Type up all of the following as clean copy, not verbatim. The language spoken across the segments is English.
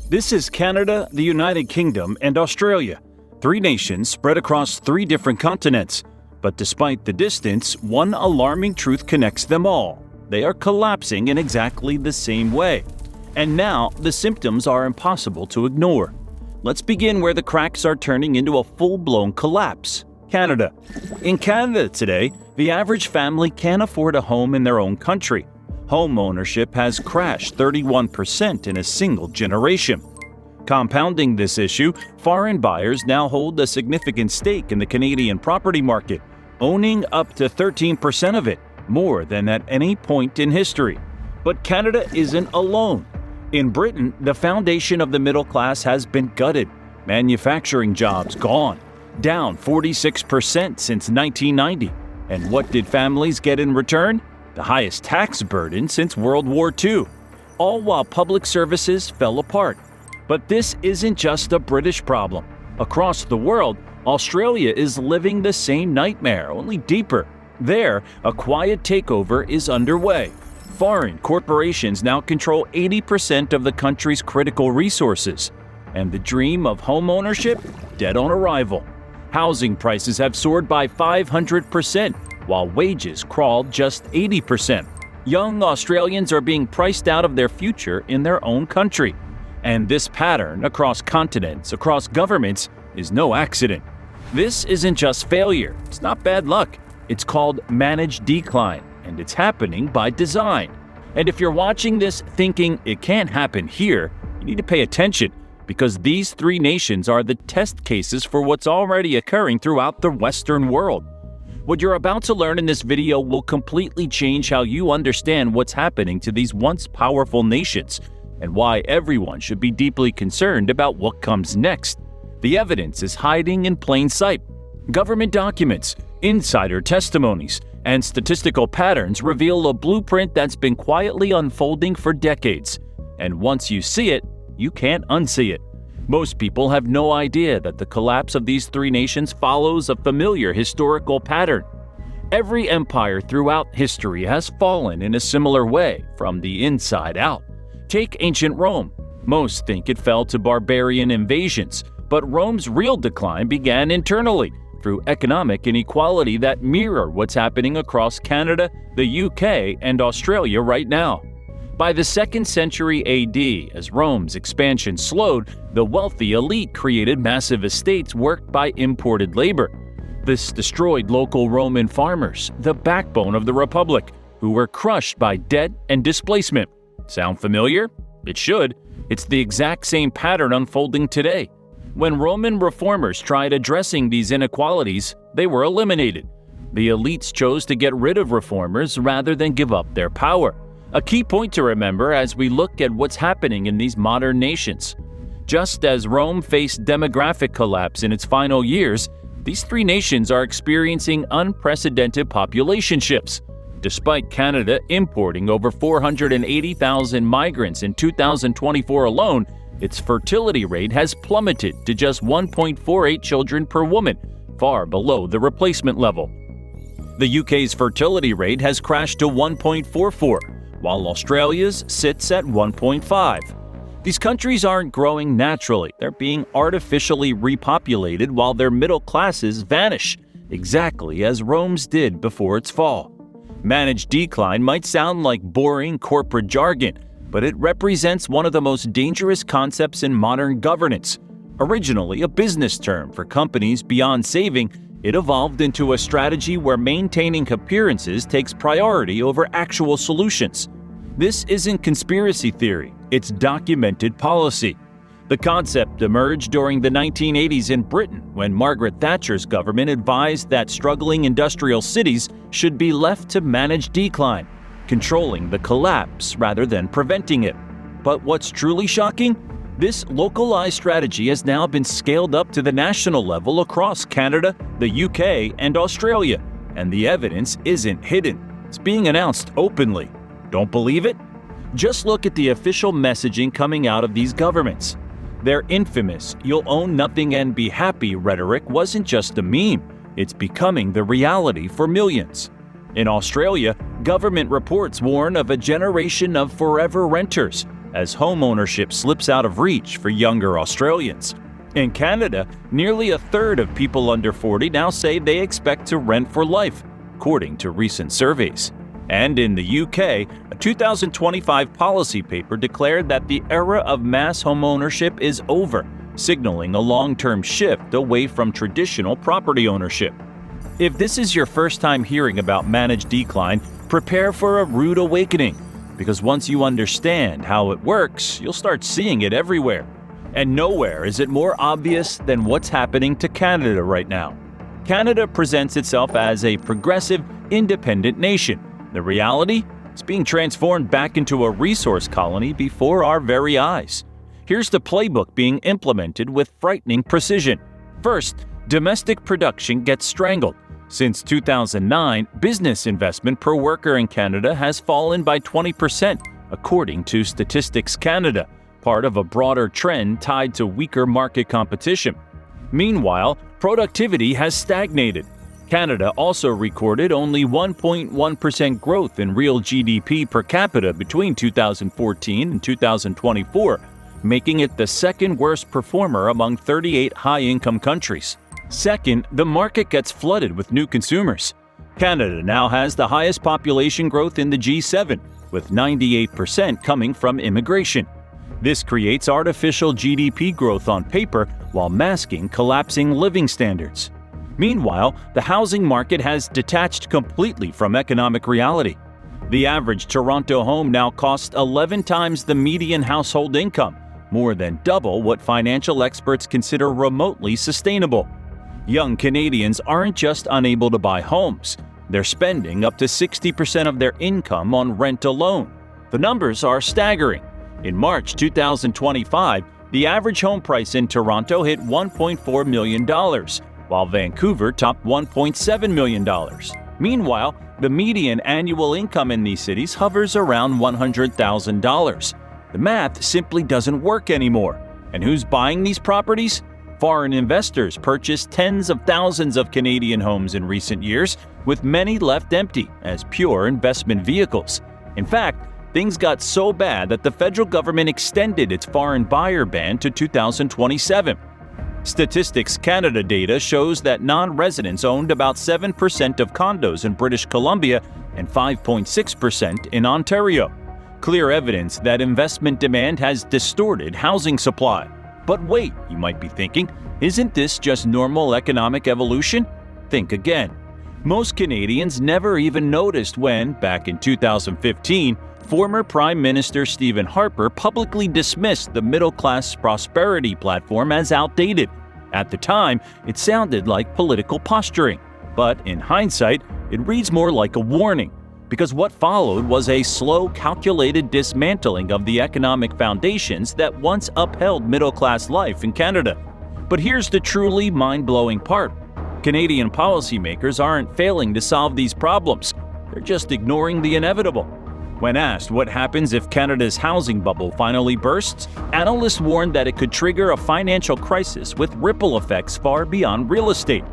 This is Canada, the United Kingdom, and Australia, three nations spread across three different continents. But despite the distance, one alarming truth connects them all. They are collapsing in exactly the same way. And now, the symptoms are impossible to ignore. Let's begin where the cracks are turning into a full-blown collapse. Canada. In Canada today, the average family can't afford a home in their own country. Home ownership has crashed 31% in a single generation. Compounding this issue, foreign buyers now hold a significant stake in the Canadian property market, owning up to 13% of it, more than at any point in history. But Canada isn't alone. In Britain, the foundation of the middle class has been gutted, manufacturing jobs gone, down 46% since 1990. And what did families get in return? The highest tax burden since World War II, all while public services fell apart. But this isn't just a British problem. Across the world, Australia is living the same nightmare, only deeper. There, a quiet takeover is underway. Foreign corporations now control 80% of the country's critical resources. And the dream of home ownership? Dead on arrival. Housing prices have soared by 500%, while wages crawled just 80%. Young Australians are being priced out of their future in their own country. And this pattern across continents, across governments, is no accident. This isn't just failure. It's not bad luck. It's called managed decline, and it's happening by design. And if you're watching this thinking it can't happen here, you need to pay attention, because these three nations are the test cases for what's already occurring throughout the Western world. What you're about to learn in this video will completely change how you understand what's happening to these once powerful nations, and why everyone should be deeply concerned about what comes next. The evidence is hiding in plain sight. Government documents, insider testimonies, and statistical patterns reveal a blueprint that's been quietly unfolding for decades. And once you see it, you can't unsee it. Most people have no idea that the collapse of these three nations follows a familiar historical pattern. Every empire throughout history has fallen in a similar way, from the inside out. Take ancient Rome. Most think it fell to barbarian invasions, but Rome's real decline began internally, through economic inequality that mirror what's happening across Canada, the UK, and Australia right now. By the 2nd century AD, as Rome's expansion slowed, the wealthy elite created massive estates worked by imported labor. This destroyed local Roman farmers, the backbone of the Republic, who were crushed by debt and displacement. Sound familiar? It should. It's the exact same pattern unfolding today. When Roman reformers tried addressing these inequalities, they were eliminated. The elites chose to get rid of reformers rather than give up their power. A key point to remember as we look at what's happening in these modern nations. Just as Rome faced demographic collapse in its final years, these three nations are experiencing unprecedented population shifts. Despite Canada importing over 480,000 migrants in 2024 alone, its fertility rate has plummeted to just 1.48 children per woman, far below the replacement level. The UK's fertility rate has crashed to 1.44, while Australia's sits at 1.5. These countries aren't growing naturally, they're being artificially repopulated while their middle classes vanish, exactly as Rome's did before its fall. Managed decline might sound like boring corporate jargon, but it represents one of the most dangerous concepts in modern governance. Originally a business term for companies beyond saving, it evolved into a strategy where maintaining appearances takes priority over actual solutions. This isn't conspiracy theory, it's documented policy. The concept emerged during the 1980s in Britain when Margaret Thatcher's government advised that struggling industrial cities should be left to manage decline, controlling the collapse rather than preventing it. But what's truly shocking? This localized strategy has now been scaled up to the national level across Canada, the UK, and Australia, and the evidence isn't hidden. It's being announced openly. Don't believe it? Just look at the official messaging coming out of these governments. Their infamous "you'll own nothing and be happy" rhetoric wasn't just a meme, it's becoming the reality for millions. In Australia, government reports warn of a generation of forever renters, as home ownership slips out of reach for younger Australians. In Canada, nearly a third of people under 40 now say they expect to rent for life, according to recent surveys. And in the UK, a 2025 policy paper declared that the era of mass homeownership is over, signaling a long-term shift away from traditional property ownership. If this is your first time hearing about managed decline, prepare for a rude awakening, because once you understand how it works, you'll start seeing it everywhere. And nowhere is it more obvious than what's happening to Canada right now. Canada presents itself as a progressive, independent nation. The reality? It's being transformed back into a resource colony before our very eyes. Here's the playbook being implemented with frightening precision. First, domestic production gets strangled. Since 2009, business investment per worker in Canada has fallen by 20%, according to Statistics Canada, part of a broader trend tied to weaker market competition. Meanwhile, productivity has stagnated. Canada also recorded only 1.1% growth in real GDP per capita between 2014 and 2024, making it the second worst performer among 38 high-income countries. Second, the market gets flooded with new consumers. Canada now has the highest population growth in the G7, with 98% coming from immigration. This creates artificial GDP growth on paper while masking collapsing living standards. Meanwhile, the housing market has detached completely from economic reality. The average Toronto home now costs 11 times the median household income, more than double what financial experts consider remotely sustainable. Young Canadians aren't just unable to buy homes, they're spending up to 60% of their income on rent alone. The numbers are staggering. In March 2025, the average home price in Toronto hit $1.4 million, while Vancouver topped $1.7 million. Meanwhile, the median annual income in these cities hovers around $100,000. The math simply doesn't work anymore. And who's buying these properties? Foreign investors purchased tens of thousands of Canadian homes in recent years, with many left empty as pure investment vehicles. In fact, things got so bad that the federal government extended its foreign buyer ban to 2027. Statistics Canada data shows that non-residents owned about 7% of condos in British Columbia and 5.6% in Ontario. Clear evidence that investment demand has distorted housing supply. But wait, you might be thinking, isn't this just normal economic evolution? Think again. Most Canadians never even noticed when, back in 2015, former Prime Minister Stephen Harper publicly dismissed the middle-class prosperity platform as outdated. At the time, it sounded like political posturing. But in hindsight, it reads more like a warning, because what followed was a slow, calculated dismantling of the economic foundations that once upheld middle-class life in Canada. But here's the truly mind-blowing part. Canadian policymakers aren't failing to solve these problems. They're just ignoring the inevitable. When asked what happens if Canada's housing bubble finally bursts, analysts warned that it could trigger a financial crisis with ripple effects far beyond real estate.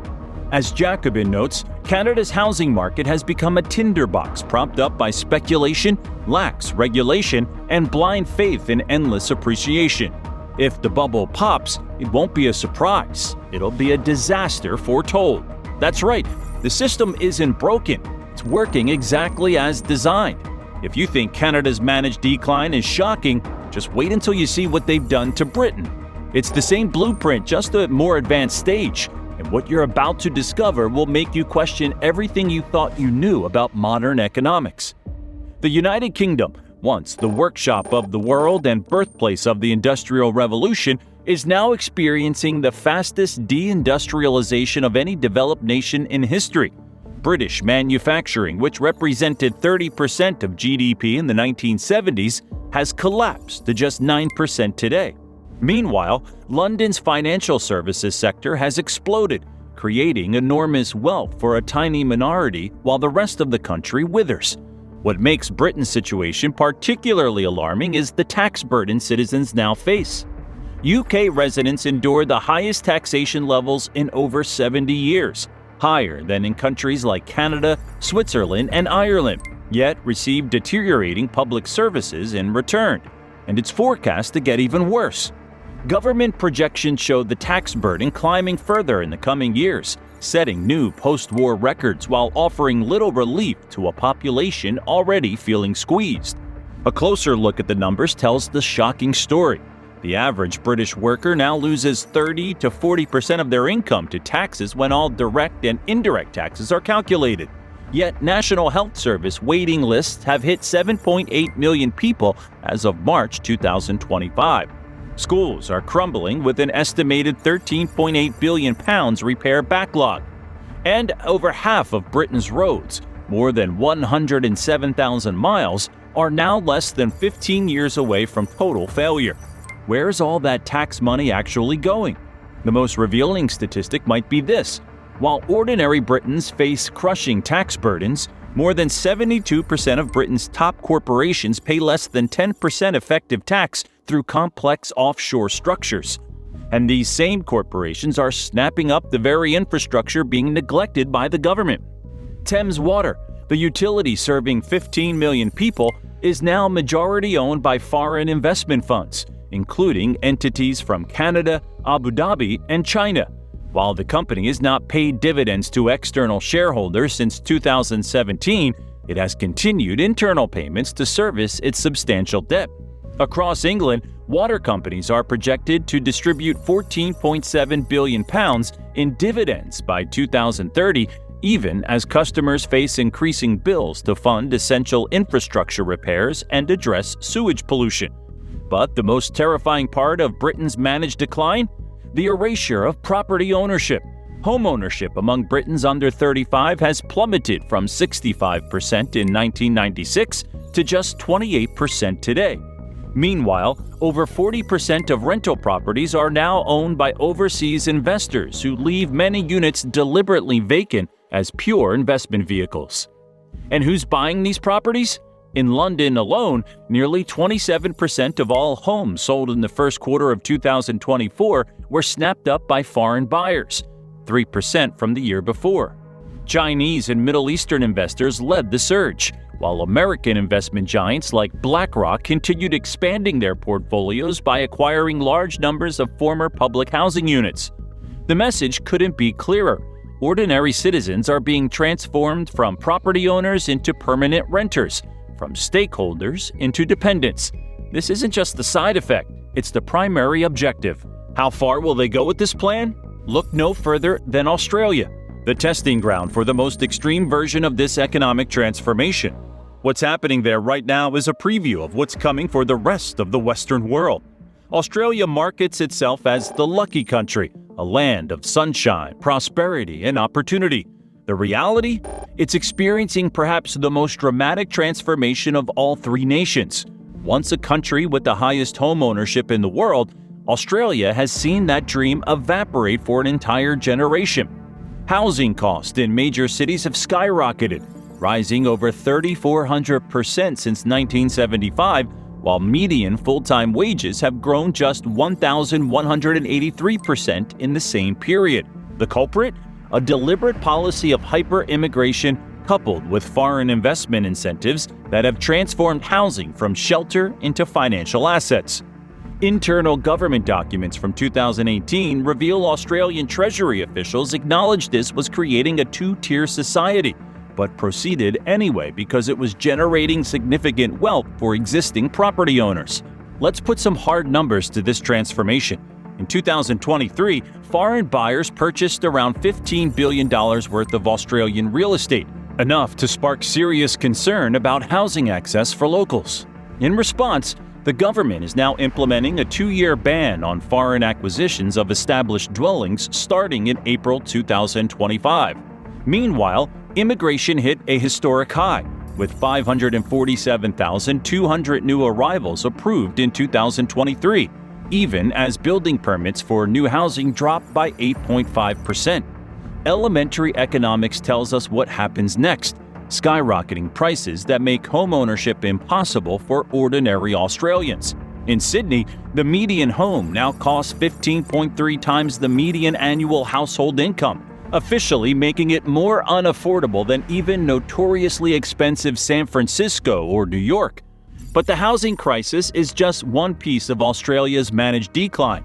As Jacobin notes, Canada's housing market has become a tinderbox propped up by speculation, lax regulation, and blind faith in endless appreciation. If the bubble pops, it won't be a surprise. It'll be a disaster foretold. That's right, the system isn't broken. It's working exactly as designed. If you think Canada's managed decline is shocking, just wait until you see what they've done to Britain. It's the same blueprint, just a more advanced stage. And what you're about to discover will make you question everything you thought you knew about modern economics. The United Kingdom, once the workshop of the world and birthplace of the Industrial Revolution, is now experiencing the fastest deindustrialization of any developed nation in history. British manufacturing, which represented 30% of GDP in the 1970s, has collapsed to just 9% today. Meanwhile, London's financial services sector has exploded, creating enormous wealth for a tiny minority while the rest of the country withers. What makes Britain's situation particularly alarming is the tax burden citizens now face. UK residents endure the highest taxation levels in over 70 years, higher than in countries like Canada, Switzerland, and Ireland, yet receive deteriorating public services in return. and it's forecast to get even worse. Government projections show the tax burden climbing further in the coming years, setting new post-war records while offering little relief to a population already feeling squeezed. A closer look at the numbers tells the shocking story. The average British worker now loses 30 to 40% of their income to taxes when all direct and indirect taxes are calculated. Yet National Health Service waiting lists have hit 7.8 million people as of March 2025. Schools are crumbling with an estimated £13.8 billion repair backlog. And over half of Britain's roads, more than 107,000 miles, are now less than 15 years away from total failure. Where's all that tax money actually going? The most revealing statistic might be this. While ordinary Britons face crushing tax burdens, more than 72% of Britain's top corporations pay less than 10% effective tax through complex offshore structures. And these same corporations are snapping up the very infrastructure being neglected by the government. Thames Water, the utility serving 15 million people, is now majority owned by foreign investment funds, including entities from Canada, Abu Dhabi, and China. While the company has not paid dividends to external shareholders since 2017, it has continued internal payments to service its substantial debt. Across England, water companies are projected to distribute £14.7 billion in dividends by 2030, even as customers face increasing bills to fund essential infrastructure repairs and address sewage pollution. But the most terrifying part of Britain's managed decline? The erasure of property ownership. Homeownership among Britons under 35 has plummeted from 65% in 1996 to just 28% today. Meanwhile, over 40% of rental properties are now owned by overseas investors who leave many units deliberately vacant as pure investment vehicles. And who's buying these properties? In London alone, nearly 27% of all homes sold in the first quarter of 2024 were snapped up by foreign buyers, 3% from the year before. Chinese and Middle Eastern investors led the surge, while American investment giants like BlackRock continued expanding their portfolios by acquiring large numbers of former public housing units. The message couldn't be clearer. Ordinary citizens are being transformed from property owners into permanent renters, from stakeholders into dependents. This isn't just the side effect, it's the primary objective. How far will they go with this plan? Look no further than Australia, the testing ground for the most extreme version of this economic transformation. What's happening there right now is a preview of what's coming for the rest of the Western world. Australia markets itself as the lucky country, a land of sunshine, prosperity, and opportunity. The reality? It's experiencing perhaps the most dramatic transformation of all three nations. Once a country with the highest home ownership in the world, Australia has seen that dream evaporate for an entire generation. Housing costs in major cities have skyrocketed, rising over 3,400% since 1975, while median full-time wages have grown just 1,183% in the same period. The culprit? A deliberate policy of hyper-immigration coupled with foreign investment incentives that have transformed housing from shelter into financial assets. Internal government documents from 2018 reveal Australian Treasury officials acknowledged this was creating a two-tier society, but proceeded anyway because it was generating significant wealth for existing property owners. Let's put some hard numbers to this transformation. In 2023, foreign buyers purchased around $15 billion worth of Australian real estate, enough to spark serious concern about housing access for locals. In response, the government is now implementing a 2-year ban on foreign acquisitions of established dwellings starting in April 2025. Meanwhile, immigration hit a historic high, with 547,200 new arrivals approved in 2023, even as building permits for new housing dropped by 8.5%. Elementary economics tells us what happens next: skyrocketing prices that make homeownership impossible for ordinary Australians. In Sydney, the median home now costs 15.3 times the median annual household income, officially making it more unaffordable than even notoriously expensive San Francisco or New York. But the housing crisis is just one piece of Australia's managed decline.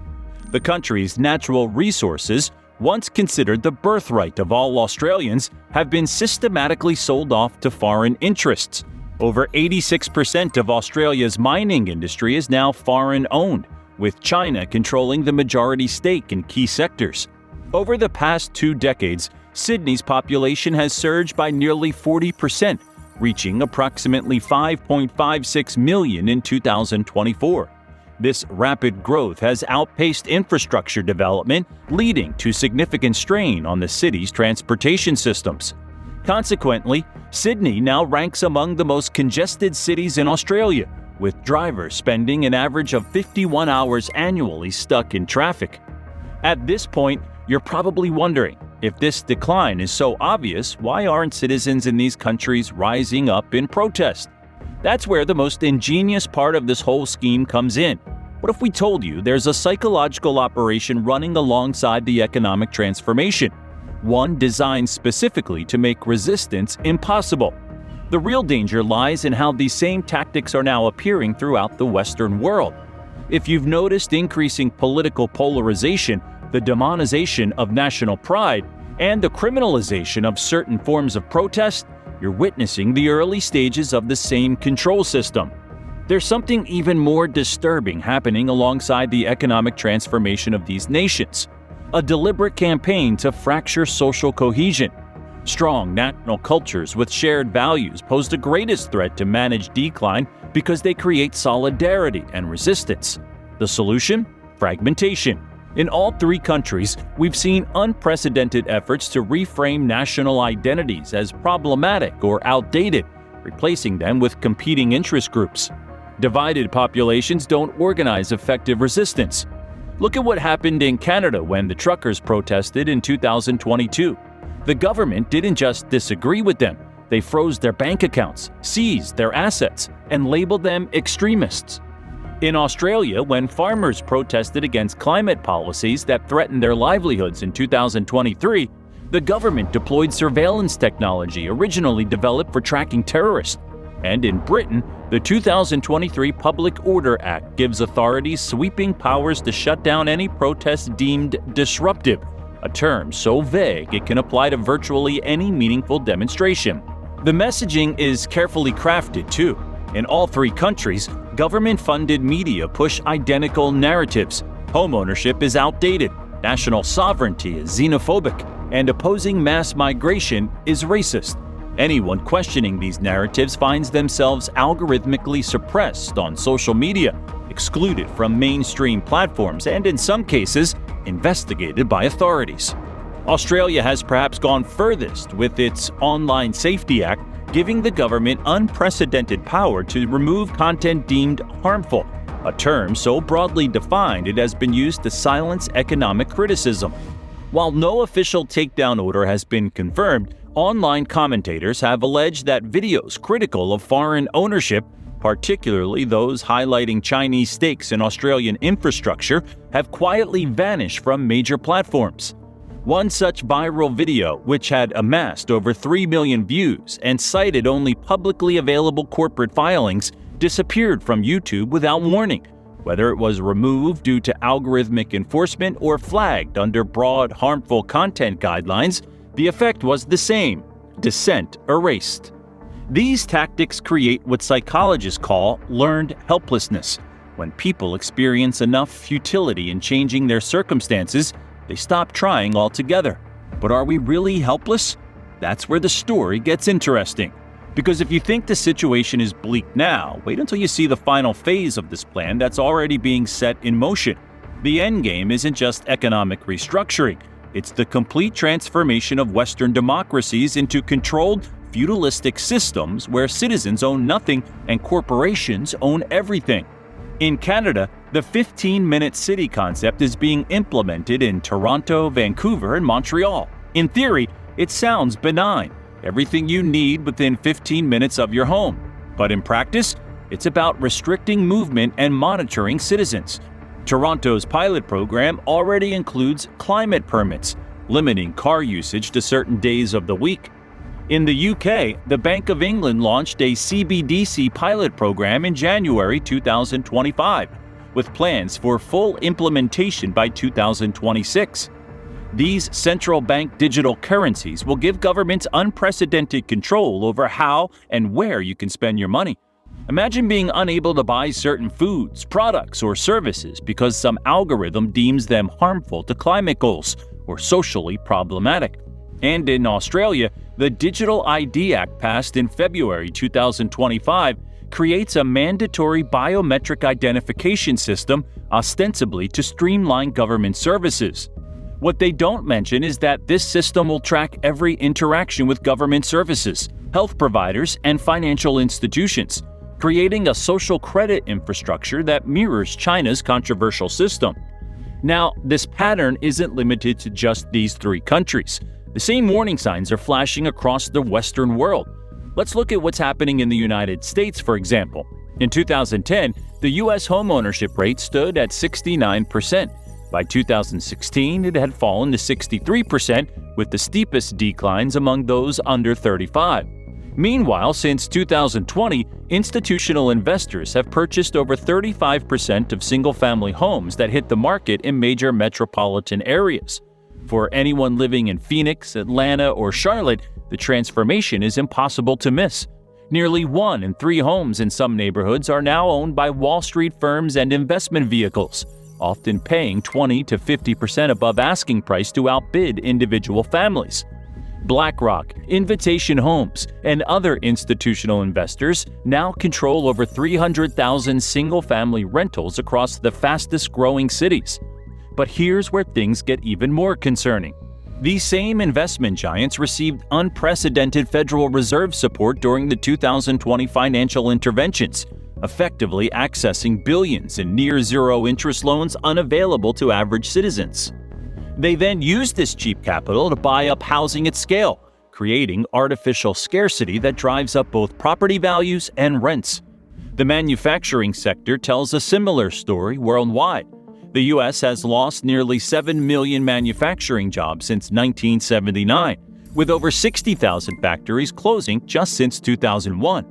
The country's natural resources, once considered the birthright of all Australians, have been systematically sold off to foreign interests. Over 86% of Australia's mining industry is now foreign-owned, with China controlling the majority stake in key sectors. Over the past 2 decades, Sydney's population has surged by nearly 40%, reaching approximately 5.56 million in 2024. This rapid growth has outpaced infrastructure development, leading to significant strain on the city's transportation systems. Consequently, Sydney now ranks among the most congested cities in Australia, with drivers spending an average of 51 hours annually stuck in traffic. At this point, you're probably wondering, if this decline is so obvious, why aren't citizens in these countries rising up in protest? That's where the most ingenious part of this whole scheme comes in. What if we told you there's a psychological operation running alongside the economic transformation? One designed specifically to make resistance impossible. The real danger lies in how these same tactics are now appearing throughout the Western world. If you've noticed increasing political polarization, the demonization of national pride, and the criminalization of certain forms of protest, you're witnessing the early stages of the same control system. There's something even more disturbing happening alongside the economic transformation of these nations: a deliberate campaign to fracture social cohesion. Strong national cultures with shared values pose the greatest threat to managed decline because they create solidarity and resistance. The solution? Fragmentation. In all 3 countries, we've seen unprecedented efforts to reframe national identities as problematic or outdated, replacing them with competing interest groups. Divided populations don't organize effective resistance. Look at what happened in Canada when the truckers protested in 2022. The government didn't just disagree with them, they froze their bank accounts, seized their assets, and labeled them extremists. In Australia, when farmers protested against climate policies that threatened their livelihoods in 2023, the government deployed surveillance technology originally developed for tracking terrorists. And in Britain, the 2023 Public Order Act gives authorities sweeping powers to shut down any protest deemed disruptive, a term so vague it can apply to virtually any meaningful demonstration. The messaging is carefully crafted, too. In all 3 countries, government-funded media push identical narratives. Homeownership is outdated, national sovereignty is xenophobic, and opposing mass migration is racist. Anyone questioning these narratives finds themselves algorithmically suppressed on social media, excluded from mainstream platforms, and in some cases, investigated by authorities. Australia has perhaps gone furthest with its Online Safety Act, giving the government unprecedented power to remove content deemed harmful, a term so broadly defined it has been used to silence economic criticism. While no official takedown order has been confirmed, online commentators have alleged that videos critical of foreign ownership, particularly those highlighting Chinese stakes in Australian infrastructure, have quietly vanished from major platforms. One such viral video, which had amassed over 3 million views and cited only publicly available corporate filings, disappeared from YouTube without warning. Whether it was removed due to algorithmic enforcement or flagged under broad harmful content guidelines, the effect was the same: dissent erased. These tactics create what psychologists call learned helplessness. When people experience enough futility in changing their circumstances, they stop trying altogether. But are we really helpless? That's where the story gets interesting. Because if you think the situation is bleak now, wait until you see the final phase of this plan that's already being set in motion. The endgame isn't just economic restructuring, it's the complete transformation of Western democracies into controlled, feudalistic systems where citizens own nothing and corporations own everything. In Canada, the 15-minute city concept is being implemented in Toronto, Vancouver, and Montreal. In theory, it sounds benign. Everything you need within 15 minutes of your home. But in practice, it's about restricting movement and monitoring citizens. Toronto's pilot program already includes climate permits, limiting car usage to certain days of the week. In the UK, the Bank of England launched a CBDC pilot program in January 2025, with plans for full implementation by 2026. These central bank digital currencies will give governments unprecedented control over how and where you can spend your money. Imagine being unable to buy certain foods, products, or services because some algorithm deems them harmful to climate goals or socially problematic. And in Australia, the Digital ID Act passed in February 2025 creates a mandatory biometric identification system ostensibly to streamline government services. What they don't mention is that this system will track every interaction with government services, health providers, and financial institutions, creating a social credit infrastructure that mirrors China's controversial system. Now, this pattern isn't limited to just these three countries. The same warning signs are flashing across the Western world. Let's look at what's happening in the United States, for example. In 2010, the U.S. homeownership rate stood at 69%. By 2016, it had fallen to 63%, with the steepest declines among those under 35. Meanwhile, since 2020, institutional investors have purchased over 35% of single-family homes that hit the market in major metropolitan areas. For anyone living in Phoenix, Atlanta, or Charlotte, the transformation is impossible to miss. Nearly 1 in 3 homes in some neighborhoods are now owned by Wall Street firms and investment vehicles, often paying 20 to 50% above asking price to outbid individual families. BlackRock, Invitation Homes, and other institutional investors now control over 300,000 single-family rentals across the fastest-growing cities. But here's where things get even more concerning. These same investment giants received unprecedented Federal Reserve support during the 2020 financial interventions, effectively accessing billions in near-zero interest loans unavailable to average citizens. They then used this cheap capital to buy up housing at scale, creating artificial scarcity that drives up both property values and rents. The manufacturing sector tells a similar story worldwide. The U.S. has lost nearly 7 million manufacturing jobs since 1979, with over 60,000 factories closing just since 2001.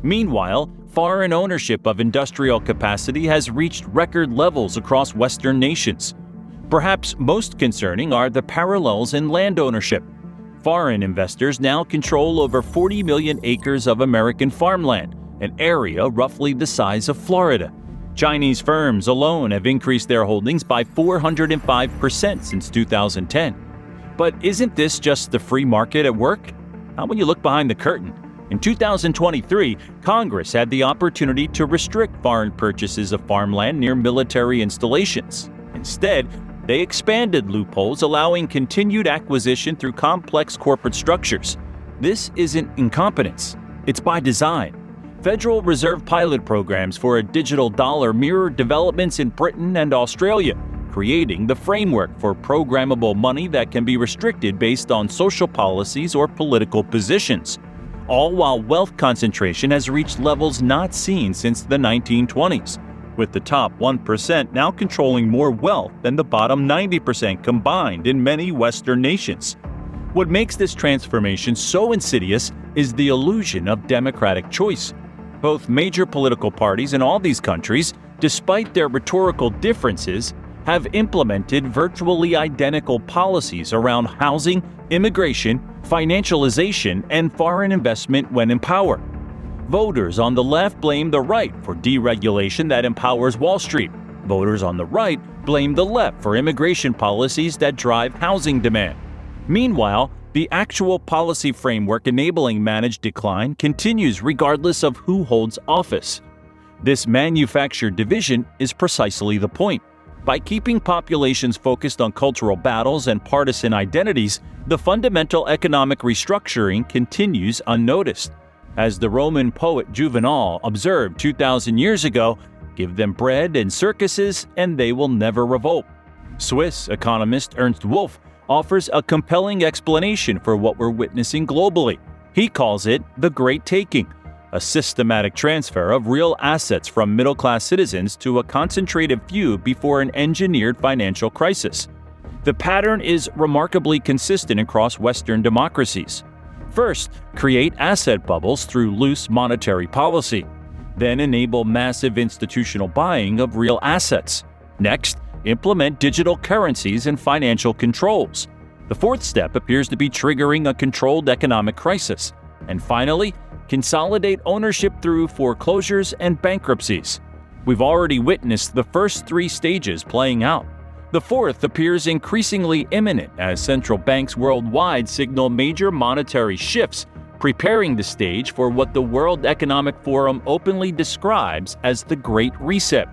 Meanwhile, foreign ownership of industrial capacity has reached record levels across Western nations. Perhaps most concerning are the parallels in land ownership. Foreign investors now control over 40 million acres of American farmland, an area roughly the size of Florida. Chinese firms alone have increased their holdings by 405% since 2010. But isn't this just the free market at work? How about you look behind the curtain? In 2023, Congress had the opportunity to restrict foreign purchases of farmland near military installations. Instead, they expanded loopholes, allowing continued acquisition through complex corporate structures. This isn't incompetence. It's by design. Federal Reserve pilot programs for a digital dollar mirror developments in Britain and Australia, creating the framework for programmable money that can be restricted based on social policies or political positions, all while wealth concentration has reached levels not seen since the 1920s, with the top 1% now controlling more wealth than the bottom 90% combined in many Western nations. What makes this transformation so insidious is the illusion of democratic choice. Both major political parties in all these countries, despite their rhetorical differences, have implemented virtually identical policies around housing, immigration, financialization, and foreign investment when in power. Voters on the left blame the right for deregulation that empowers Wall Street. Voters on the right blame the left for immigration policies that drive housing demand. Meanwhile, the actual policy framework enabling managed decline continues regardless of who holds office. This manufactured division is precisely the point. By keeping populations focused on cultural battles and partisan identities, the fundamental economic restructuring continues unnoticed. As the Roman poet Juvenal observed 2,000 years ago, give them bread and circuses and they will never revolt. Swiss economist Ernst Wolff offers a compelling explanation for what we're witnessing globally. He calls it the Great Taking, a systematic transfer of real assets from middle-class citizens to a concentrated few before an engineered financial crisis. The pattern is remarkably consistent across Western democracies. First, create asset bubbles through loose monetary policy. Then enable massive institutional buying of real assets. Next, implement digital currencies and financial controls. The fourth step appears to be triggering a controlled economic crisis. And finally, consolidate ownership through foreclosures and bankruptcies. We've already witnessed the first three stages playing out. The fourth appears increasingly imminent as central banks worldwide signal major monetary shifts, preparing the stage for what the World Economic Forum openly describes as the Great Reset.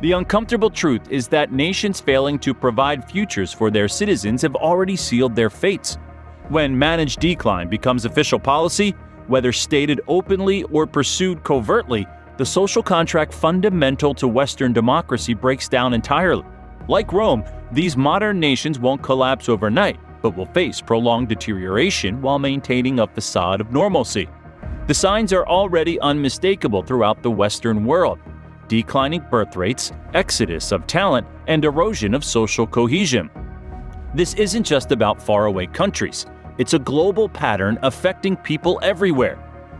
The uncomfortable truth is that nations failing to provide futures for their citizens have already sealed their fates. When managed decline becomes official policy, whether stated openly or pursued covertly, the social contract fundamental to Western democracy breaks down entirely. Like Rome, these modern nations won't collapse overnight, but will face prolonged deterioration while maintaining a facade of normalcy. The signs are already unmistakable throughout the Western world: declining birth rates, exodus of talent, and erosion of social cohesion. This isn't just about faraway countries. It's a global pattern affecting people everywhere.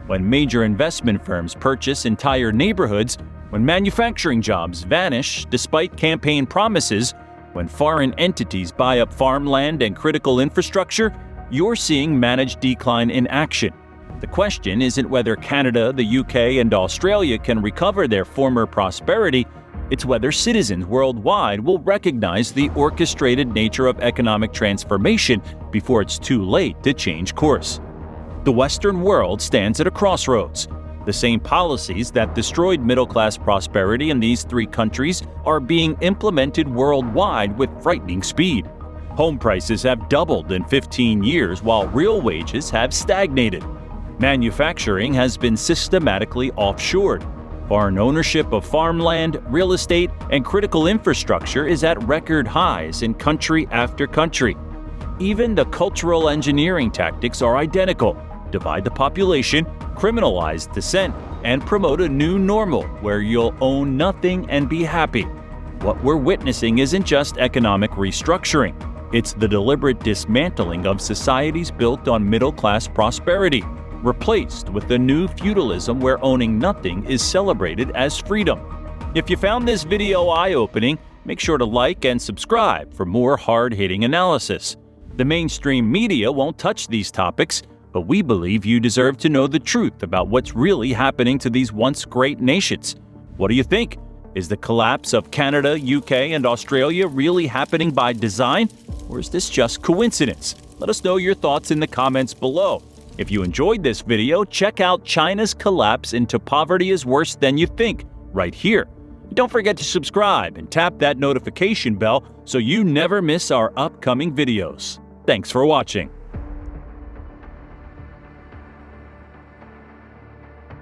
When major investment firms purchase entire neighborhoods, when manufacturing jobs vanish despite campaign promises, when foreign entities buy up farmland and critical infrastructure, you're seeing managed decline in action. The question isn't whether Canada, the UK, and Australia can recover their former prosperity. It's whether citizens worldwide will recognize the orchestrated nature of economic transformation before it's too late to change course. The Western world stands at a crossroads. The same policies that destroyed middle-class prosperity in these three countries are being implemented worldwide with frightening speed. Home prices have doubled in 15 years while real wages have stagnated. Manufacturing has been systematically offshored. Foreign ownership of farmland, real estate, and critical infrastructure is at record highs in country after country. Even the cultural engineering tactics are identical: divide the population, criminalize dissent, and promote a new normal where you'll own nothing and be happy. What we're witnessing isn't just economic restructuring. It's the deliberate dismantling of societies built on middle-class prosperity, replaced with a new feudalism where owning nothing is celebrated as freedom. If you found this video eye-opening, make sure to like and subscribe for more hard-hitting analysis. The mainstream media won't touch these topics, but we believe you deserve to know the truth about what's really happening to these once great nations. What do you think? Is the collapse of Canada, UK, and Australia really happening by design, or is this just coincidence? Let us know your thoughts in the comments below. If you enjoyed this video, check out China's collapse into poverty is worse than you think, right here. Don't forget to subscribe and tap that notification bell so you never miss our upcoming videos. Thanks for watching.